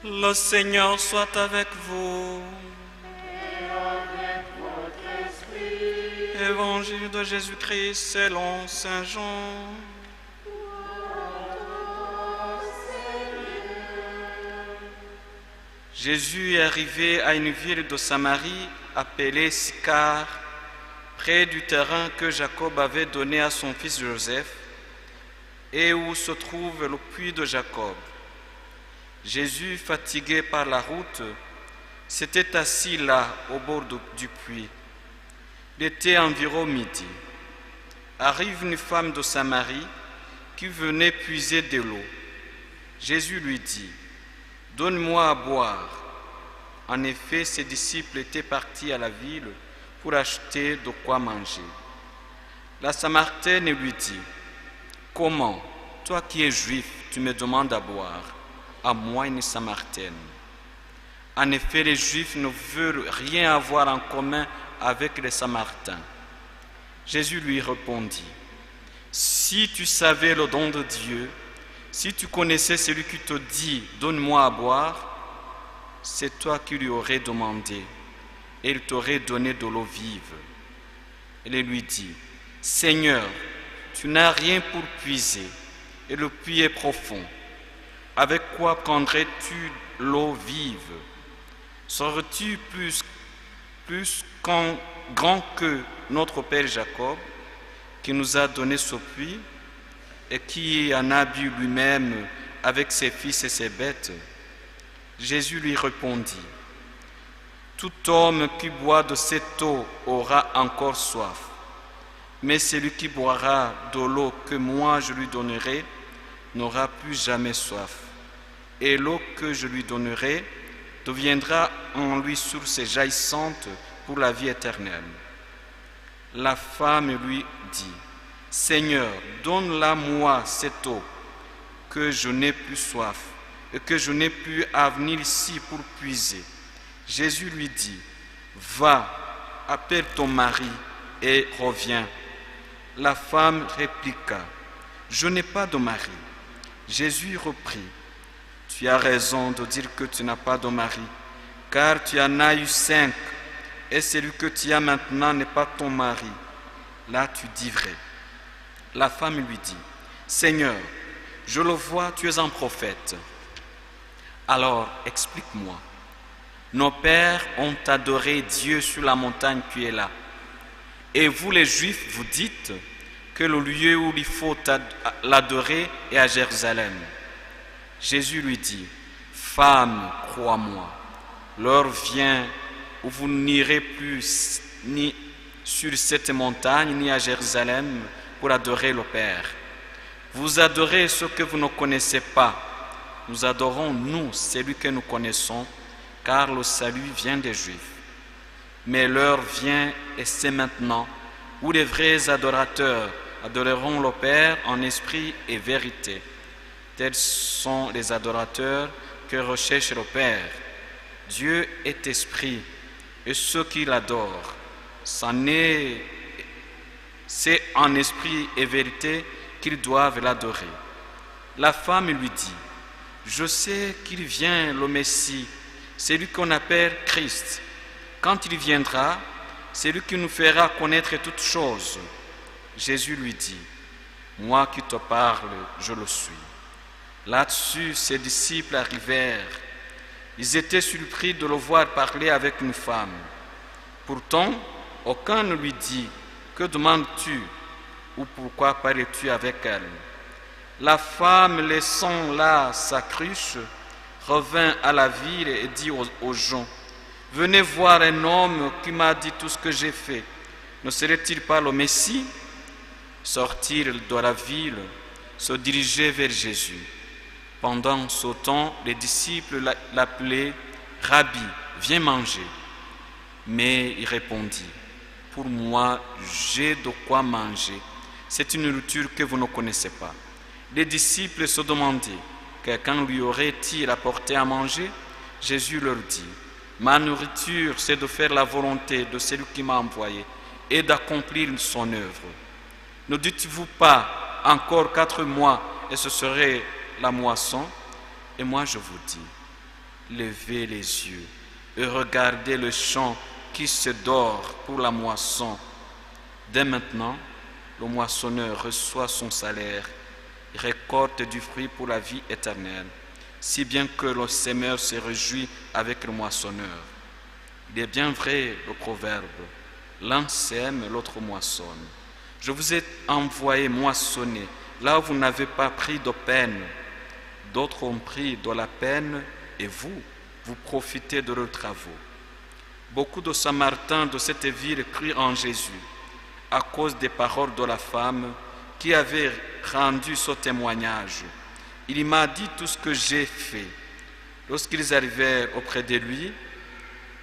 Le Seigneur soit avec vous. Et avec votre esprit. Évangile de Jésus-Christ selon Saint Jean. Jésus est arrivé à une ville de Samarie appelée Sychar, près du terrain que Jacob avait donné à son fils Joseph et où se trouve le puits de Jacob. Jésus, fatigué par la route, s'était assis là au bord du puits. Il était environ midi. Arrive une femme de Samarie qui venait puiser de l'eau. Jésus lui dit: « Donne-moi à boire. » En effet, ses disciples étaient partis à la ville pour acheter de quoi manger. La Samaritaine lui dit: « Comment, toi qui es juif, tu me demandes à boire, à moi une Samaritaine? » En effet, les Juifs ne veulent rien avoir en commun avec les Samaritains. Jésus lui répondit: « Si tu savais le don de Dieu, si tu connaissais celui qui te dit « Donne-moi à boire », c'est toi qui lui aurais demandé, et il t'aurait donné de l'eau vive. Elle lui dit: « Seigneur, tu n'as rien pour puiser, et le puits est profond. Avec quoi prendrais-tu l'eau vive? Serais-tu plus grand que notre père Jacob, qui nous a donné ce puits, et qui en a bu lui-même avec ses fils et ses bêtes? » Jésus lui répondit: « Tout homme qui boit de cette eau aura encore soif, mais celui qui boira de l'eau que moi je lui donnerai n'aura plus jamais soif, et l'eau que je lui donnerai deviendra en lui source jaillissante pour la vie éternelle. » La femme lui dit: « Seigneur, donne-la-moi cette eau, que je n'ai plus soif, et que je n'ai plus à venir ici pour puiser. » Jésus lui dit: « Va, appelle ton mari et reviens. » La femme répliqua: « Je n'ai pas de mari. » Jésus reprit: « Tu as raison de dire que tu n'as pas de mari, car tu en as eu 5, et celui que tu as maintenant n'est pas ton mari. Là tu dis vrai. » La femme lui dit: « Seigneur, je le vois, tu es un prophète. Alors explique-moi. Nos pères ont adoré Dieu sur la montagne qui est là. Et vous les Juifs, vous dites que le lieu où il faut l'adorer est à Jérusalem. » Jésus lui dit: « Femme, crois-moi, l'heure vient où vous n'irez plus ni sur cette montagne ni à Jérusalem pour adorer le Père. Vous adorez ce que vous ne connaissez pas. Nous adorons, nous, celui que nous connaissons, car le salut vient des Juifs. Mais l'heure vient, et c'est maintenant, où les vrais adorateurs adoreront le Père en esprit et vérité. Tels sont les adorateurs que recherche le Père. Dieu est esprit, et ceux qui l'adorent, c'est en esprit et vérité qu'ils doivent l'adorer. » La femme lui dit: « Je sais qu'il vient le Messie, celui qu'on appelle Christ. Quand il viendra, c'est lui qui nous fera connaître toutes choses. » Jésus lui dit: « Moi qui te parle, je le suis. » Là-dessus, ses disciples arrivèrent. Ils étaient surpris de le voir parler avec une femme. Pourtant, aucun ne lui dit: « Que demandes-tu » ou « Pourquoi parles-tu avec elle ?» La femme, laissant là sa cruche, revint à la ville et dit aux gens: « Venez voir un homme qui m'a dit tout ce que j'ai fait. Ne serait-il pas le Messie ?» Sortirent de la ville, se dirigeaient vers Jésus. Pendant ce temps, les disciples l'appelaient: « Rabbi, viens manger. » Mais il répondit: « Pour moi, j'ai de quoi manger. C'est une nourriture que vous ne connaissez pas. » Les disciples se demandaient: « Quelqu'un lui aurait-il apporté à manger ?» Jésus leur dit: « Ma nourriture, c'est de faire la volonté de celui qui m'a envoyé et d'accomplir son œuvre. Ne dites-vous pas: encore 4 mois et ce serait la moisson? Et moi je vous dis, levez les yeux et regardez le champ qui se dore pour la moisson. Dès maintenant, le moissonneur reçoit son salaire, récolte du fruit pour la vie éternelle, si bien que le semeur se réjouit avec le moissonneur. Il est bien vrai le proverbe, l'un sème, l'autre moissonne. Je vous ai envoyé moissonner là où vous n'avez pas pris de peine. D'autres ont pris de la peine et vous profitez de leurs travaux. Beaucoup de Samaritains de cette ville crurent en Jésus à cause des paroles de la femme qui avait rendu ce témoignage. Il m'a dit tout ce que j'ai fait. Lorsqu'ils arrivèrent auprès de lui,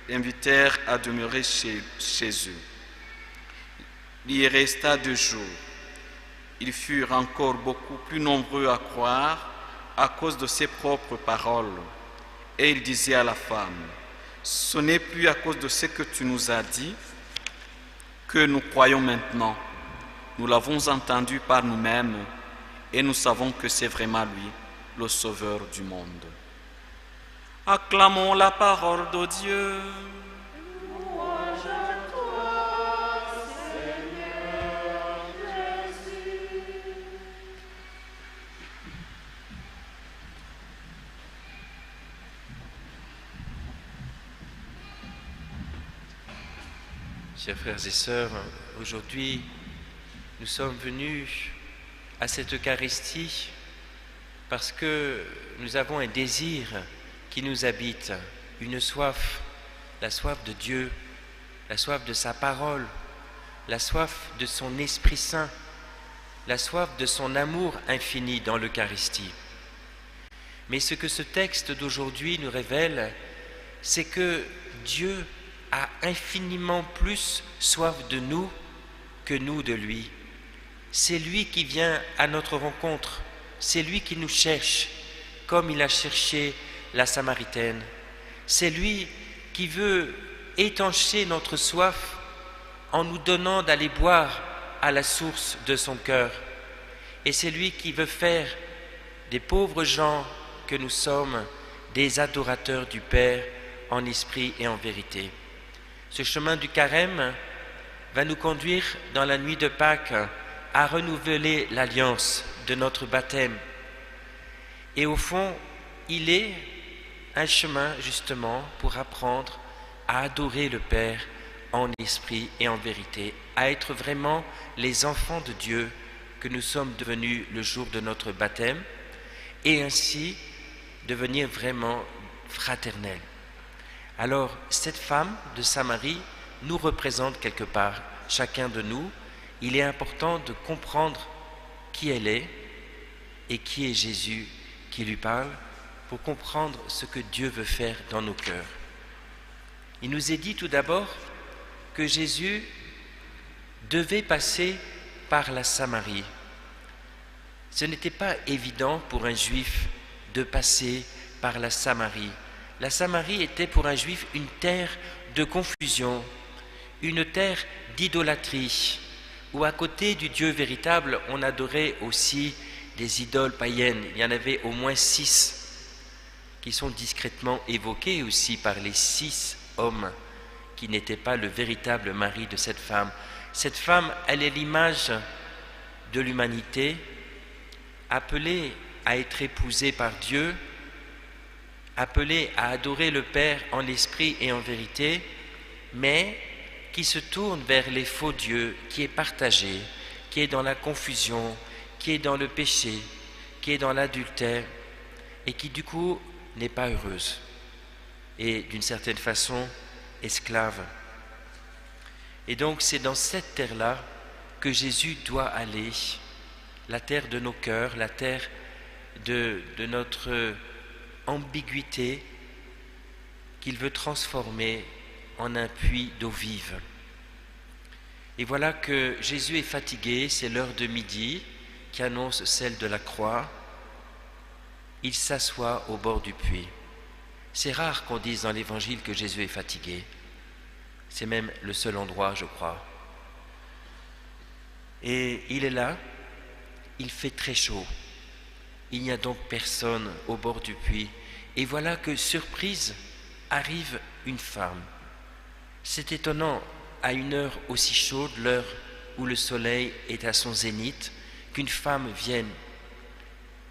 l'invitèrent à demeurer chez eux. Il y resta 2 jours. Ils furent encore beaucoup plus nombreux à croire à cause de ses propres paroles. Et il disait à la femme, « Ce n'est plus à cause de ce que tu nous as dit que nous croyons maintenant. Nous l'avons entendu par nous-mêmes et nous savons que c'est vraiment lui, le Sauveur du monde. » Acclamons la parole de Dieu. Louange à toi, Seigneur Jésus. Chers frères et sœurs, aujourd'hui, nous sommes venus à cette Eucharistie parce que nous avons un désir qui nous habite, une soif, la soif de Dieu, la soif de sa parole, la soif de son Esprit Saint, la soif de son amour infini dans l'Eucharistie. Mais ce que ce texte d'aujourd'hui nous révèle, c'est que Dieu a infiniment plus soif de nous que nous de lui. C'est lui qui vient à notre rencontre, c'est lui qui nous cherche, comme il a cherché la Samaritaine. C'est lui qui veut étancher notre soif en nous donnant d'aller boire à la source de son cœur. Et c'est lui qui veut faire des pauvres gens que nous sommes des adorateurs du Père en esprit et en vérité. Ce chemin du carême va nous conduire dans la nuit de Pâques à renouveler l'alliance de notre baptême. Et au fond, il est un chemin justement pour apprendre à adorer le Père en esprit et en vérité, à être vraiment les enfants de Dieu que nous sommes devenus le jour de notre baptême et ainsi devenir vraiment fraternels. Alors, cette femme de Samarie nous représente quelque part, chacun de nous. Il est important de comprendre qui elle est et qui est Jésus qui lui parle pour comprendre ce que Dieu veut faire dans nos cœurs. Il nous est dit tout d'abord que Jésus devait passer par la Samarie. Ce n'était pas évident pour un juif de passer par la Samarie. La Samarie était pour un juif une terre de confusion, une terre d'idolâtrie, où à côté du Dieu véritable, on adorait aussi des idoles païennes. Il y en avait au moins 6 qui sont discrètement évoquées aussi par les 6 hommes qui n'étaient pas le véritable mari de cette femme. Cette femme, elle est l'image de l'humanité, appelée à être épousée par Dieu, appelée à adorer le Père en esprit et en vérité, mais qui se tourne vers les faux dieux, qui est partagé, qui est dans la confusion, qui est dans le péché, qui est dans l'adultère, et qui du coup n'est pas heureuse, et d'une certaine façon esclave. Et donc c'est dans cette terre-là que Jésus doit aller, la terre de nos cœurs, la terre de notre ambiguïté qu'il veut transformer en un puits d'eau vive. Et voilà que Jésus est fatigué, c'est l'heure de midi qui annonce celle de la croix. Il s'assoit au bord du puits. C'est rare qu'on dise dans l'Évangile que Jésus est fatigué. C'est même le seul endroit, je crois. Et il est là, il fait très chaud. Il n'y a donc personne au bord du puits. Et voilà que, surprise, arrive une femme. C'est étonnant, à une heure aussi chaude, l'heure où le soleil est à son zénith, qu'une femme vienne.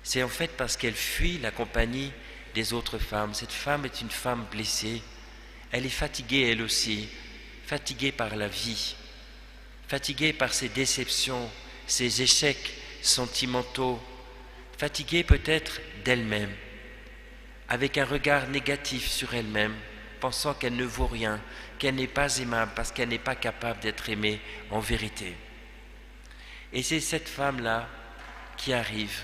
C'est en fait parce qu'elle fuit la compagnie des autres femmes. Cette femme est une femme blessée. Elle est fatiguée elle aussi, fatiguée par la vie, fatiguée par ses déceptions, ses échecs sentimentaux, fatiguée peut-être d'elle-même, avec un regard négatif sur elle-même, pensant qu'elle ne vaut rien, qu'elle n'est pas aimable parce qu'elle n'est pas capable d'être aimée en vérité. Et c'est cette femme-là qui arrive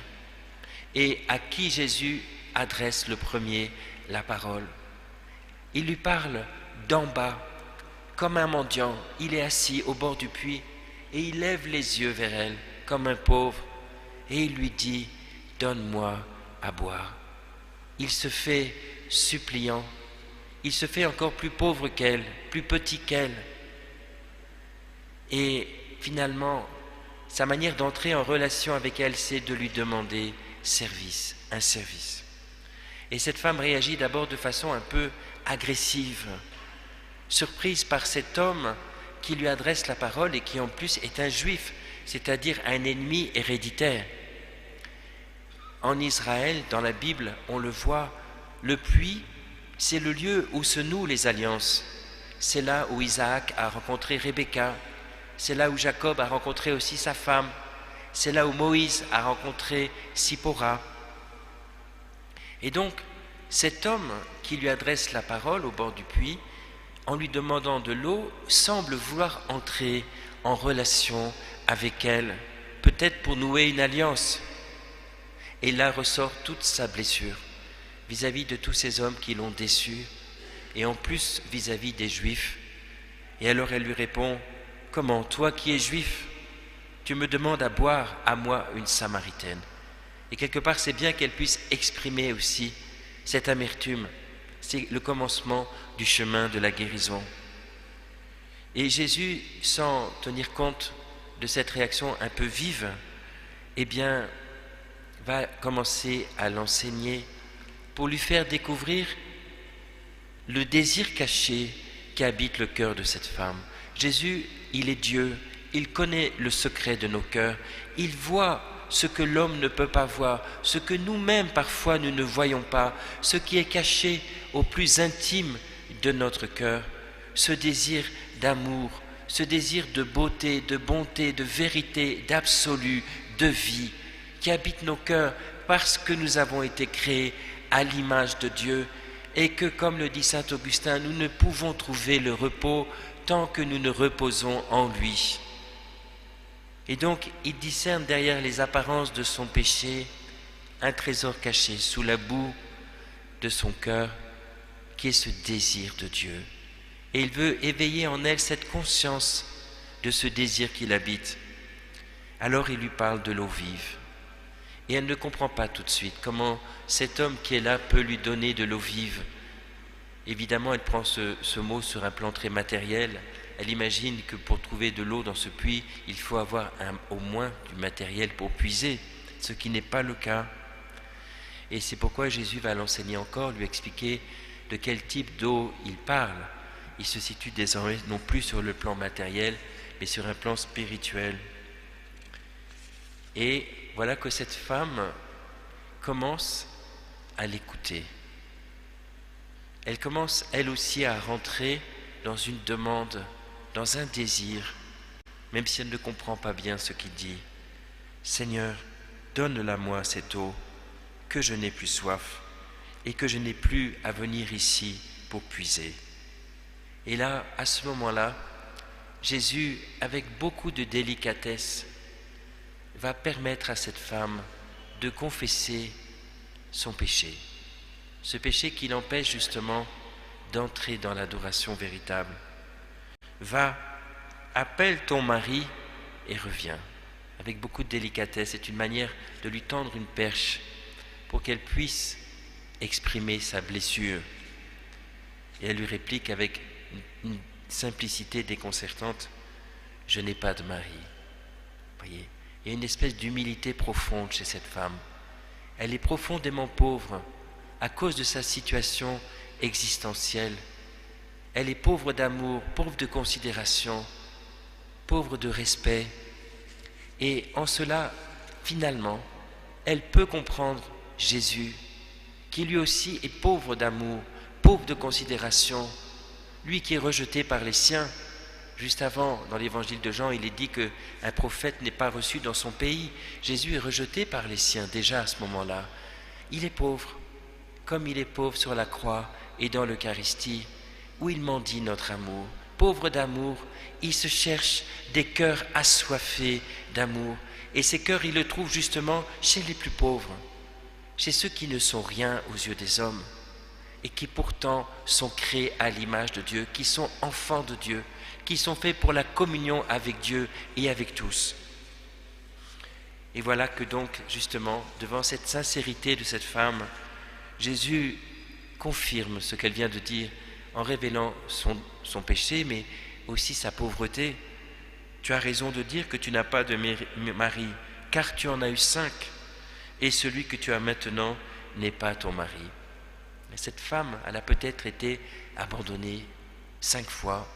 et à qui Jésus adresse le premier la parole. Il lui parle d'en bas, comme un mendiant. Il est assis au bord du puits et il lève les yeux vers elle, comme un pauvre, et il lui dit « Donne-moi à boire ». Il se fait suppliant, il se fait encore plus pauvre qu'elle, plus petit qu'elle. Et finalement, sa manière d'entrer en relation avec elle, c'est de lui demander service, un service. Et cette femme réagit d'abord de façon un peu agressive, surprise par cet homme qui lui adresse la parole et qui en plus est un juif, c'est-à-dire un ennemi héréditaire. En Israël, dans la Bible, on le voit, le puits, c'est le lieu où se nouent les alliances. C'est là où Isaac a rencontré Rebecca, c'est là où Jacob a rencontré aussi sa femme, c'est là où Moïse a rencontré Sipora. Et donc, cet homme qui lui adresse la parole au bord du puits, en lui demandant de l'eau, semble vouloir entrer en relation avec elle, peut-être pour nouer une alliance. Et là ressort toute sa blessure vis-à-vis de tous ces hommes qui l'ont déçu, et en plus vis-à-vis des Juifs. Et alors elle lui répond « Comment, toi qui es juif, tu me demandes à boire, à moi, une Samaritaine ?» Et quelque part, c'est bien qu'elle puisse exprimer aussi cette amertume. C'est le commencement du chemin de la guérison. Et Jésus, sans tenir compte de cette réaction un peu vive, eh bien, va commencer à l'enseigner pour lui faire découvrir le désir caché qui habite le cœur de cette femme. Jésus, il est Dieu, il connaît le secret de nos cœurs, il voit ce que l'homme ne peut pas voir, ce que nous-mêmes parfois nous ne voyons pas, ce qui est caché au plus intime de notre cœur, ce désir d'amour, ce désir de beauté, de bonté, de vérité, d'absolu, de vie, qui habite nos cœurs parce que nous avons été créés à l'image de Dieu et que, comme le dit saint Augustin, nous ne pouvons trouver le repos tant que nous ne reposons en lui. Et donc, il discerne derrière les apparences de son péché un trésor caché sous la boue de son cœur, qui est ce désir de Dieu. Et il veut éveiller en elle cette conscience de ce désir qui l'habite. Alors il lui parle de l'eau vive. Et elle ne comprend pas tout de suite comment cet homme qui est là peut lui donner de l'eau vive. Évidemment, elle prend ce mot sur un plan très matériel. Elle imagine que pour trouver de l'eau dans ce puits, il faut avoir au moins du matériel pour puiser, ce qui n'est pas le cas. Et c'est pourquoi Jésus va l'enseigner encore, lui expliquer de quel type d'eau il parle. Il se situe désormais non plus sur le plan matériel, mais sur un plan spirituel. Et voilà que cette femme commence à l'écouter. Elle commence elle aussi à rentrer dans une demande, dans un désir, même si elle ne comprend pas bien ce qu'il dit. « Seigneur, donne-la-moi cette eau, que je n'ai plus soif et que je n'ai plus à venir ici pour puiser. » Et là, à ce moment-là, Jésus, avec beaucoup de délicatesse, va permettre à cette femme de confesser son péché. Ce péché qui l'empêche justement d'entrer dans l'adoration véritable. Va, appelle ton mari et reviens. Avec beaucoup de délicatesse, c'est une manière de lui tendre une perche pour qu'elle puisse exprimer sa blessure. Et elle lui réplique avec une simplicité déconcertante, « Je n'ai pas de mari. » Voyez, il y a une espèce d'humilité profonde chez cette femme. elle est profondément pauvre à cause de sa situation existentielle. Elle est pauvre d'amour, pauvre de considération, pauvre de respect. Et en cela, finalement, elle peut comprendre Jésus, qui lui aussi est pauvre d'amour, pauvre de considération, lui qui est rejeté par les siens. Juste avant, dans l'évangile de Jean, il est dit qu'un prophète n'est pas reçu dans son pays. Jésus est rejeté par les siens déjà à ce moment-là. Il est pauvre, comme il est pauvre sur la croix et dans l'Eucharistie, où il mendie notre amour. Pauvre d'amour, il se cherche des cœurs assoiffés d'amour. Et ces cœurs, il le trouve justement chez les plus pauvres, chez ceux qui ne sont rien aux yeux des hommes et qui pourtant sont créés à l'image de Dieu, qui sont enfants de Dieu, qui sont faits pour la communion avec Dieu et avec tous. Et voilà que donc, justement, devant cette sincérité de cette femme, Jésus confirme ce qu'elle vient de dire en révélant son péché, mais aussi sa pauvreté. Tu as raison de dire que tu n'as pas de mari, car tu en as eu 5, et celui que tu as maintenant n'est pas ton mari. Mais cette femme, elle a peut-être été abandonnée 5 fois,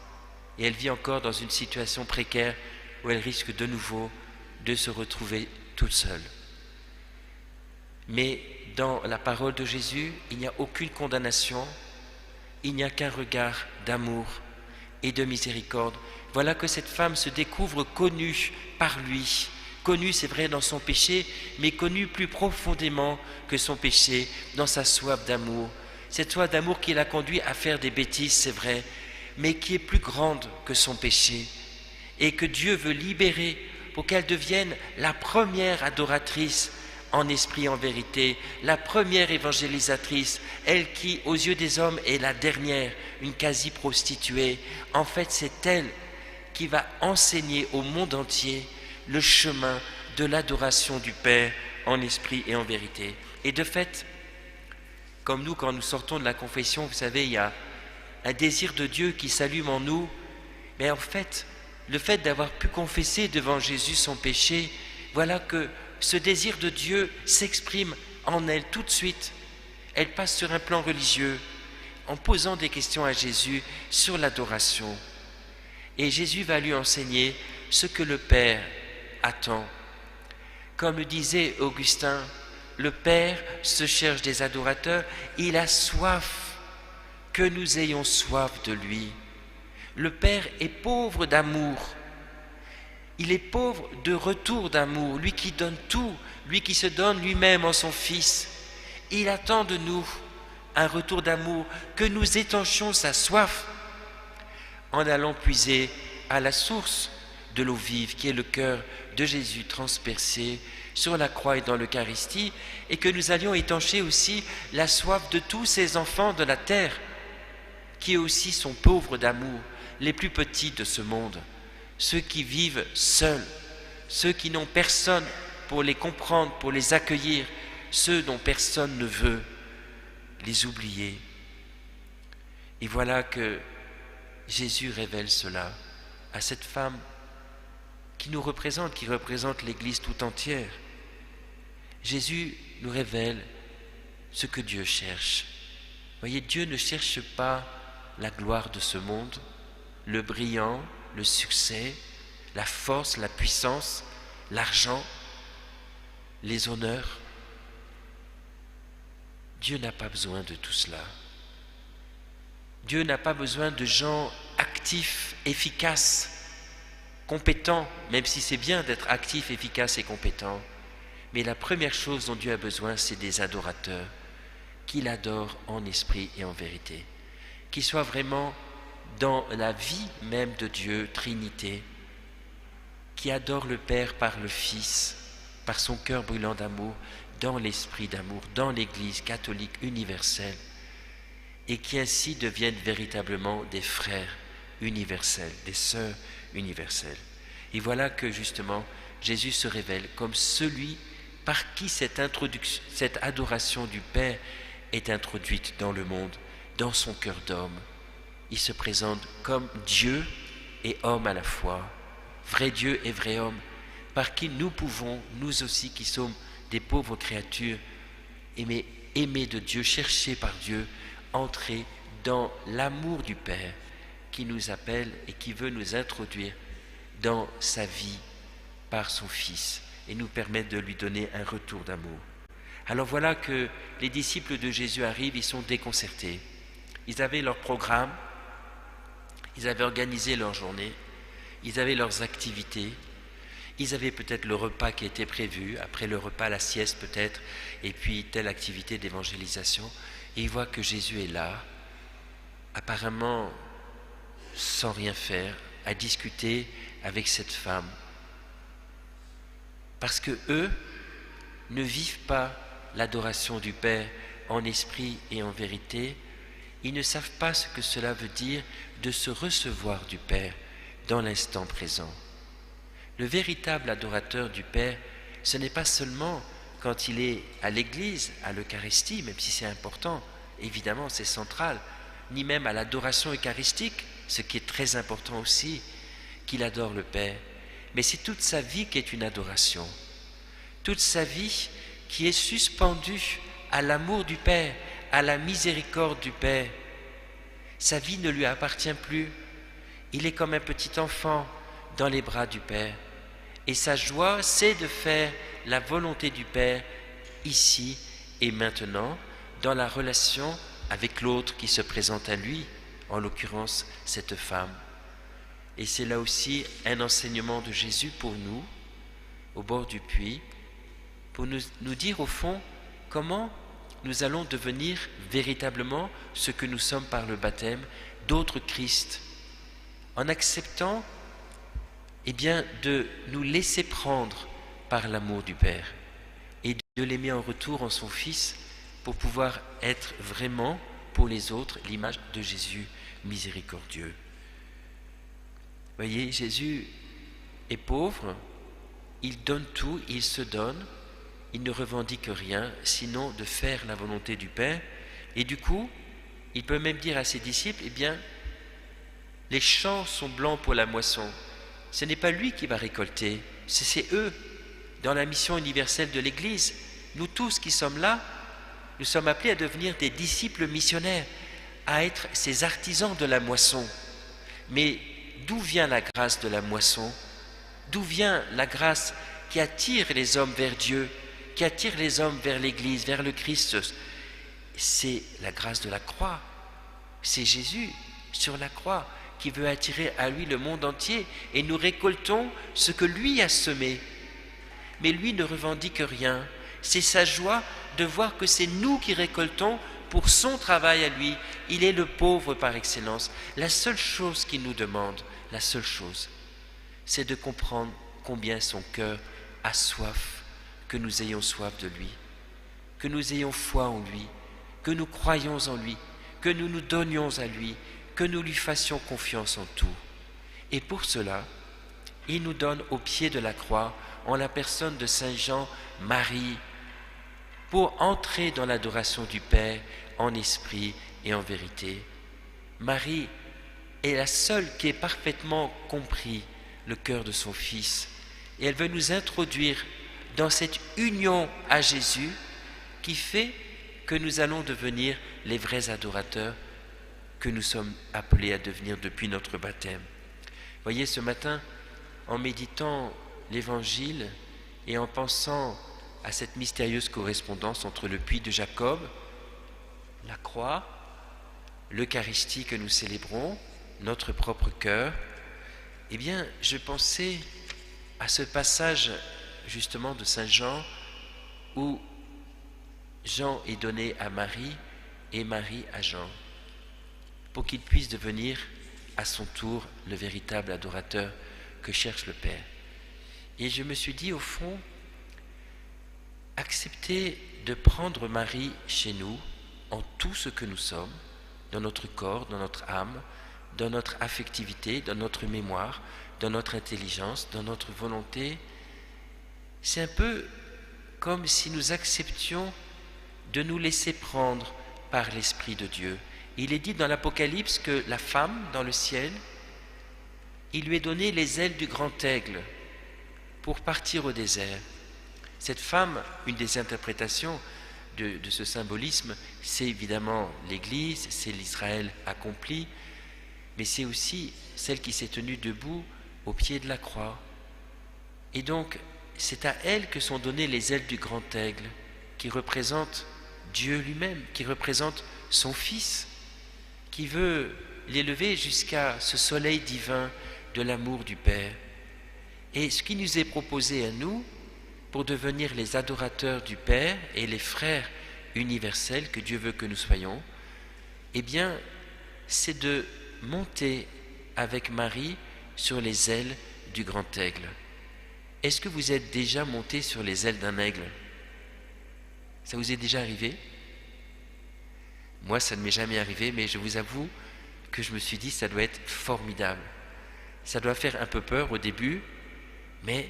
et elle vit encore dans une situation précaire où elle risque de nouveau de se retrouver toute seule. Mais dans la parole de Jésus, il n'y a aucune condamnation, il n'y a qu'un regard d'amour et de miséricorde. Voilà que cette femme se découvre connue par lui, connue, c'est vrai, dans son péché, mais connue plus profondément que son péché, dans sa soif d'amour. Cette soif d'amour qui l'a conduit à faire des bêtises, c'est vrai, mais qui est plus grande que son péché, et que Dieu veut libérer pour qu'elle devienne la première adoratrice en esprit et en vérité, la première évangélisatrice, elle qui, aux yeux des hommes, est la dernière, une quasi-prostituée. En fait, c'est elle qui va enseigner au monde entier le chemin de l'adoration du Père en esprit et en vérité. Et de fait, comme nous, quand nous sortons de la confession, vous savez, il y a un désir de Dieu qui s'allume en nous, mais en fait, le fait d'avoir pu confesser devant Jésus son péché, voilà que ce désir de Dieu s'exprime en elle tout de suite. Elle passe sur un plan religieux en posant des questions à Jésus sur l'adoration. Et Jésus va lui enseigner ce que le Père attend. Comme le disait Augustin, le Père se cherche des adorateurs, il a soif que nous ayons soif de lui. Le Père est pauvre d'amour. Il est pauvre de retour d'amour, lui qui donne tout, lui qui se donne lui-même en son Fils. Il attend de nous un retour d'amour, que nous étanchions sa soif en allant puiser à la source de l'eau vive qui est le cœur de Jésus transpercé sur la croix et dans l'Eucharistie, et que nous allions étancher aussi la soif de tous ces enfants de la terre qui aussi sont pauvres d'amour, les plus petits de ce monde, ceux qui vivent seuls, ceux qui n'ont personne pour les comprendre, pour les accueillir, ceux dont personne ne veut les oublier. Et voilà que Jésus révèle cela à cette femme qui nous représente, qui représente l'Église tout entière. Jésus nous révèle ce que Dieu cherche. Voyez, Dieu ne cherche pas la gloire de ce monde, le brillant, le succès, la force, la puissance, l'argent, les honneurs. Dieu n'a pas besoin de tout cela. Dieu n'a pas besoin de gens actifs, efficaces, compétents, même si c'est bien d'être actif, efficace et compétent. Mais la première chose dont Dieu a besoin, c'est des adorateurs, qui l'adorent en esprit et en vérité, qui soient vraiment dans la vie même de Dieu, Trinité, qui adore le Père par le Fils, par son cœur brûlant d'amour, dans l'esprit d'amour, dans l'Église catholique universelle, et qui ainsi deviennent véritablement des frères universels, des sœurs universelles. Et voilà que justement Jésus se révèle comme celui par qui cette adoration du Père est introduite dans le monde, dans son cœur d'homme. Il se présente comme Dieu et homme à la fois, vrai Dieu et vrai homme, par qui nous pouvons, nous aussi qui sommes des pauvres créatures, aimé de Dieu, cherché par Dieu, entrer dans l'amour du Père qui nous appelle et qui veut nous introduire dans sa vie par son Fils et nous permettre de lui donner un retour d'amour. Alors voilà que les disciples de Jésus arrivent, ils sont déconcertés. Ils avaient leur programme, ils avaient organisé leur journée, ils avaient leurs activités, ils avaient peut-être le repas qui était prévu, après le repas la sieste peut-être, et puis telle activité d'évangélisation, et ils voient que Jésus est là, apparemment sans rien faire, à discuter avec cette femme. Parce que eux ne vivent pas l'adoration du Père en esprit et en vérité, ils ne savent pas ce que cela veut dire de se recevoir du Père dans l'instant présent. Le véritable adorateur du Père, ce n'est pas seulement quand il est à l'église, à l'Eucharistie, même si c'est important, évidemment c'est central, ni même à l'adoration eucharistique, ce qui est très important aussi, qu'il adore le Père, mais c'est toute sa vie qui est une adoration, toute sa vie qui est suspendue à l'amour du Père, à la miséricorde du Père. Sa vie ne lui appartient plus, il est comme un petit enfant dans les bras du Père, et sa joie c'est de faire la volonté du Père ici et maintenant, dans la relation avec l'autre qui se présente à lui, en l'occurrence cette femme. Et c'est là aussi un enseignement de Jésus pour nous, au bord du puits, pour nous dire au fond comment nous allons devenir véritablement ce que nous sommes par le baptême, d'autres Christ, en acceptant de nous laisser prendre par l'amour du Père et de l'aimer en retour en son Fils pour pouvoir être vraiment pour les autres l'image de Jésus miséricordieux. Voyez, Jésus est pauvre, il donne tout, il se donne, il ne revendique rien, sinon de faire la volonté du Père. Et du coup, il peut même dire à ses disciples, les champs sont blancs pour la moisson. Ce n'est pas lui qui va récolter, c'est eux. Dans la mission universelle de l'Église, nous tous qui sommes là, nous sommes appelés à devenir des disciples missionnaires, à être ces artisans de la moisson. Mais d'où vient la grâce de la moisson? D'où vient la grâce qui attire les hommes vers Dieu, qui attire les hommes vers l'Église, vers le Christ? C'est la grâce de la croix. C'est Jésus sur la croix qui veut attirer à lui le monde entier, et nous récoltons ce que lui a semé. Mais lui ne revendique rien. C'est sa joie de voir que c'est nous qui récoltons pour son travail à lui. Il est le pauvre par excellence. La seule chose qu'il nous demande, la seule chose, c'est de comprendre combien son cœur a soif, que nous ayons soif de lui, que nous ayons foi en lui, que nous croyons en lui, que nous nous donnions à lui, que nous lui fassions confiance en tout. Et pour cela, il nous donne au pied de la croix, en la personne de Saint Jean, Marie, pour entrer dans l'adoration du Père en esprit et en vérité. Marie est la seule qui ait parfaitement compris le cœur de son Fils, et elle veut nous introduire dans cette union à Jésus qui fait que nous allons devenir les vrais adorateurs que nous sommes appelés à devenir depuis notre baptême. Voyez, ce matin, en méditant l'Évangile et en pensant à cette mystérieuse correspondance entre le puits de Jacob, la croix, l'Eucharistie que nous célébrons, notre propre cœur, je pensais à ce passage justement de Saint Jean où Jean est donné à Marie et Marie à Jean, pour qu'il puisse devenir à son tour le véritable adorateur que cherche le Père. Et je me suis dit, au fond, accepter de prendre Marie chez nous en tout ce que nous sommes, dans notre corps, dans notre âme, dans notre affectivité, dans notre mémoire, dans notre intelligence, dans notre volonté, c'est un peu comme si nous acceptions de nous laisser prendre par l'Esprit de Dieu. Il est dit dans l'Apocalypse que la femme, dans le ciel, il lui est donné les ailes du grand aigle pour partir au désert. Cette femme, une des interprétations de ce symbolisme, c'est évidemment l'Église, c'est l'Israël accompli, mais c'est aussi celle qui s'est tenue debout au pied de la croix. Et donc, c'est à elle que sont données les ailes du grand aigle, qui représente Dieu lui-même, qui représente son Fils, qui veut l'élever jusqu'à ce soleil divin de l'amour du Père. Et ce qui nous est proposé à nous, pour devenir les adorateurs du Père et les frères universels que Dieu veut que nous soyons, eh bien, c'est de monter avec Marie sur les ailes du grand aigle. Est-ce que vous êtes déjà monté sur les ailes d'un aigle? Ça vous est déjà arrivé? Moi, ça ne m'est jamais arrivé, mais je vous avoue que je me suis dit, ça doit être formidable. Ça doit faire un peu peur au début, mais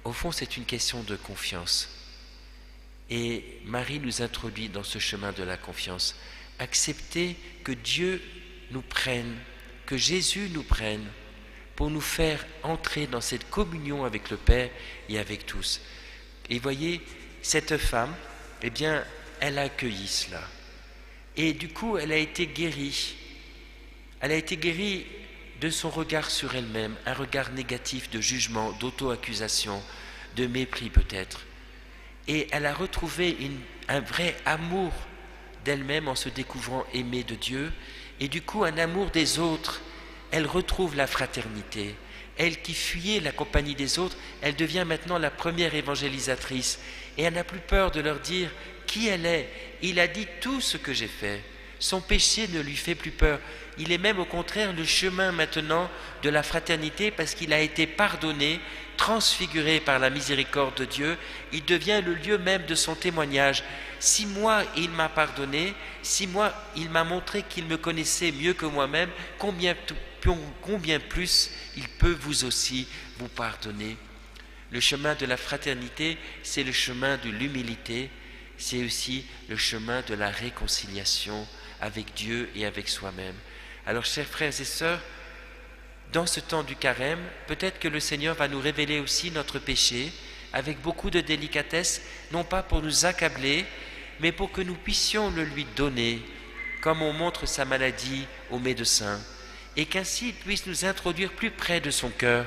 au fond, c'est une question de confiance. Et Marie nous introduit dans ce chemin de la confiance. Accepter que Dieu nous prenne, que Jésus nous prenne, pour nous faire entrer dans cette communion avec le Père et avec tous. Et voyez, cette femme, eh bien, elle a accueilli cela. Et du coup, elle a été guérie. Elle a été guérie de son regard sur elle-même, un regard négatif de jugement, d'auto-accusation, de mépris peut-être. Et elle a retrouvé un vrai amour d'elle-même en se découvrant aimée de Dieu, et du coup un amour des autres. Elle retrouve la fraternité. Elle qui fuyait la compagnie des autres, elle devient maintenant la première évangélisatrice. Et elle n'a plus peur de leur dire qui elle est. Il a dit tout ce que j'ai fait. Son péché ne lui fait plus peur. Il est même au contraire le chemin maintenant de la fraternité parce qu'il a été pardonné, transfiguré par la miséricorde de Dieu. Il devient le lieu même de son témoignage. Si moi il m'a pardonné, si moi il m'a montré qu'il me connaissait mieux que moi-même, combien plus il peut vous aussi vous pardonner. Le chemin de la fraternité, c'est le chemin de l'humilité, c'est aussi le chemin de la réconciliation avec Dieu et avec soi-même. Alors, chers frères et sœurs, dans ce temps du carême, peut-être que le Seigneur va nous révéler aussi notre péché avec beaucoup de délicatesse, non pas pour nous accabler, mais pour que nous puissions le lui donner, comme on montre sa maladie au médecin, et qu'ainsi il puisse nous introduire plus près de son cœur,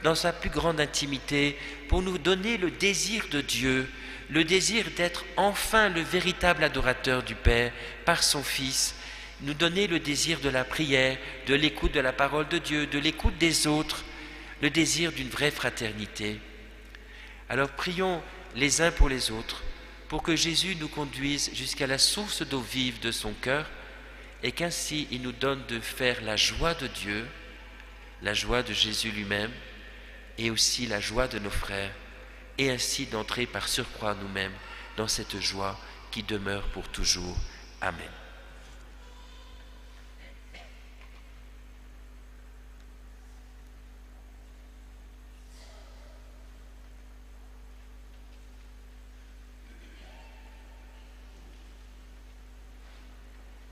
dans sa plus grande intimité, pour nous donner le désir de Dieu, le désir d'être enfin le véritable adorateur du Père par son Fils, nous donner le désir de la prière, de l'écoute de la parole de Dieu, de l'écoute des autres, le désir d'une vraie fraternité. Alors prions les uns pour les autres, pour que Jésus nous conduise jusqu'à la source d'eau vive de son cœur, et qu'ainsi il nous donne de faire la joie de Dieu, la joie de Jésus lui-même, et aussi la joie de nos frères, et ainsi d'entrer par surcroît nous-mêmes dans cette joie qui demeure pour toujours. Amen.